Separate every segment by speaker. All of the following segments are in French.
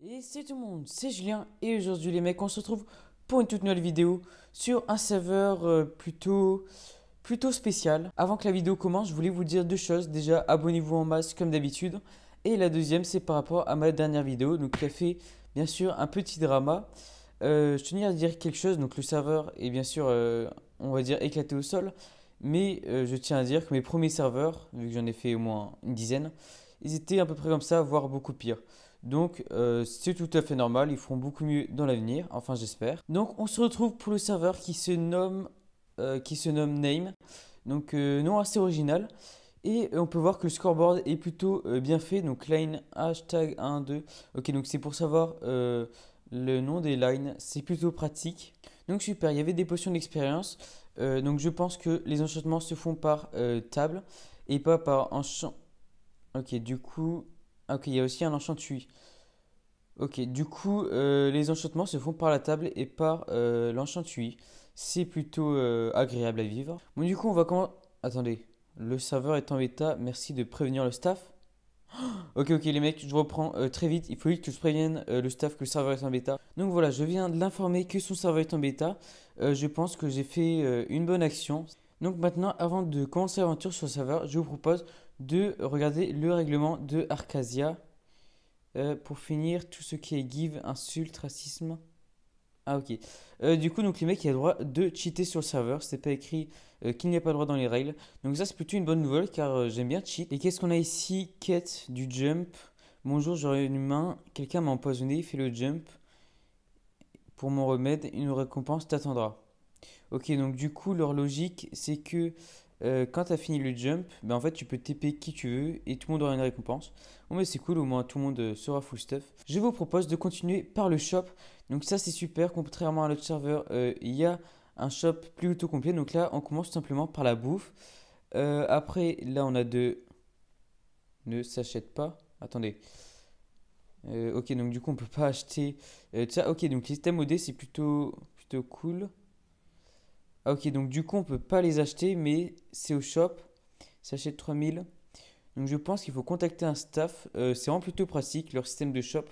Speaker 1: Et c'est tout le monde, c'est Julien et aujourd'hui les mecs on se retrouve pour une toute nouvelle vidéo sur un serveur plutôt spécial. Avant que la vidéo commence, je voulais vous dire deux choses. Déjà, abonnez-vous en masse comme d'habitude. Et la deuxième, c'est par rapport à ma dernière vidéo, donc qui a fait bien sûr un petit drama. Je tenais à dire quelque chose, donc le serveur est bien sûr, on va dire, éclaté au sol. Mais je tiens à dire que mes premiers serveurs, vu que j'en ai fait au moins une dizaine, ils étaient à peu près comme ça, voire beaucoup pire. Donc c'est tout à fait normal, ils feront beaucoup mieux dans l'avenir, enfin j'espère. Donc on se retrouve pour le serveur qui se nomme Name, donc nom assez original. Et on peut voir que le scoreboard est plutôt bien fait, donc line hashtag 1, 2. Ok, donc c'est pour savoir le nom des lines, c'est plutôt pratique. Donc super, il y avait des potions d'expérience. Donc je pense que les enchantements se font par table et pas par enchant. Ok, du coup. Ah, ok, il y a aussi un enchantui. Ok, du coup, les enchantements se font par la table et par l'enchantui. C'est plutôt agréable à vivre. Bon, du coup, on va comment. Attendez, le serveur est en bêta. Merci de prévenir le staff. Ok, ok, les mecs, je reprends très vite. Il faut vite que je prévienne le staff que le serveur est en bêta. Donc voilà, je viens de l'informer que son serveur est en bêta. Je pense que j'ai fait une bonne action. Donc maintenant, avant de commencer l'aventure sur le serveur, je vous propose de regarder le règlement de Arcasia. Pour finir, tout ce qui est give, insulte, racisme. Ah ok. Du coup, donc les mecs, il y a le droit de cheater sur le serveur. C'est pas écrit qu'il n'y a pas le droit dans les règles. Donc ça, c'est plutôt une bonne nouvelle car j'aime bien cheat. Et qu'est-ce qu'on a ici? Quête du jump. Bonjour, j'aurais une main. Quelqu'un m'a empoisonné. Fais le jump. Pour mon remède, une récompense t'attendra. Ok, donc du coup, leur logique, c'est que quand tu as fini le jump, ben en fait, tu peux TP qui tu veux et tout le monde aura une récompense. Bon, mais c'est cool, au moins tout le monde sera full stuff. Je vous propose de continuer par le shop. Donc, ça, c'est super. Contrairement à l'autre serveur, il y a un shop plutôt complet. Donc, là, on commence tout simplement par la bouffe. Après, là, on a de. Ne s'achète pas. Attendez. Ok, donc du coup, on peut pas acheter. Ça, ok, donc les systèmes OD, c'est plutôt cool. Ah, ok, donc du coup, on peut pas les acheter, mais c'est au shop. Sachet de 3000. Donc je pense qu'il faut contacter un staff. C'est vraiment plutôt pratique, leur système de shop.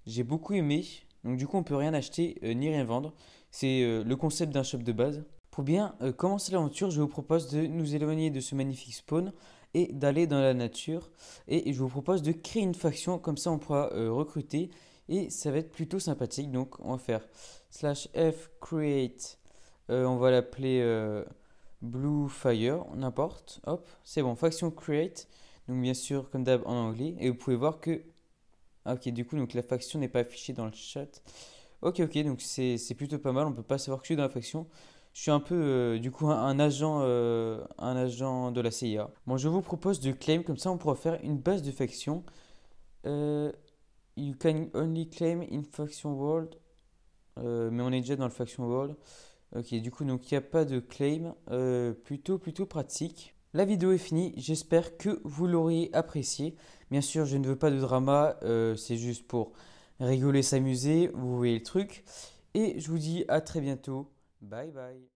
Speaker 1: J'ai beaucoup aimé. Donc du coup, on peut rien acheter ni rien vendre. C'est le concept d'un shop de base. Pour bien commencer l'aventure, je vous propose de nous éloigner de ce magnifique spawn et d'aller dans la nature. Et je vous propose de créer une faction, comme ça on pourra recruter. Et ça va être plutôt sympathique. Donc on va faire slash f create. On va l'appeler Blue Fire, n'importe. Hop, c'est bon, faction create. Donc bien sûr, comme d'hab en anglais. Et vous pouvez voir que... Ah, ok, du coup, donc la faction n'est pas affichée dans le chat. Ok, ok, donc c'est plutôt pas mal. On peut pas savoir que je suis dans la faction. Je suis un peu, du coup, un agent de la CIA. Bon, je vous propose de claim, comme ça on pourra faire une base de faction. Euh, you can only claim in faction world. Mais on est déjà dans le faction world. Ok, du coup, donc il n'y a pas de claim. Plutôt pratique. La vidéo est finie. J'espère que vous l'auriez apprécié. Bien sûr, je ne veux pas de drama. C'est juste pour rigoler, s'amuser. Vous voyez le truc. Et je vous dis à très bientôt. Bye bye.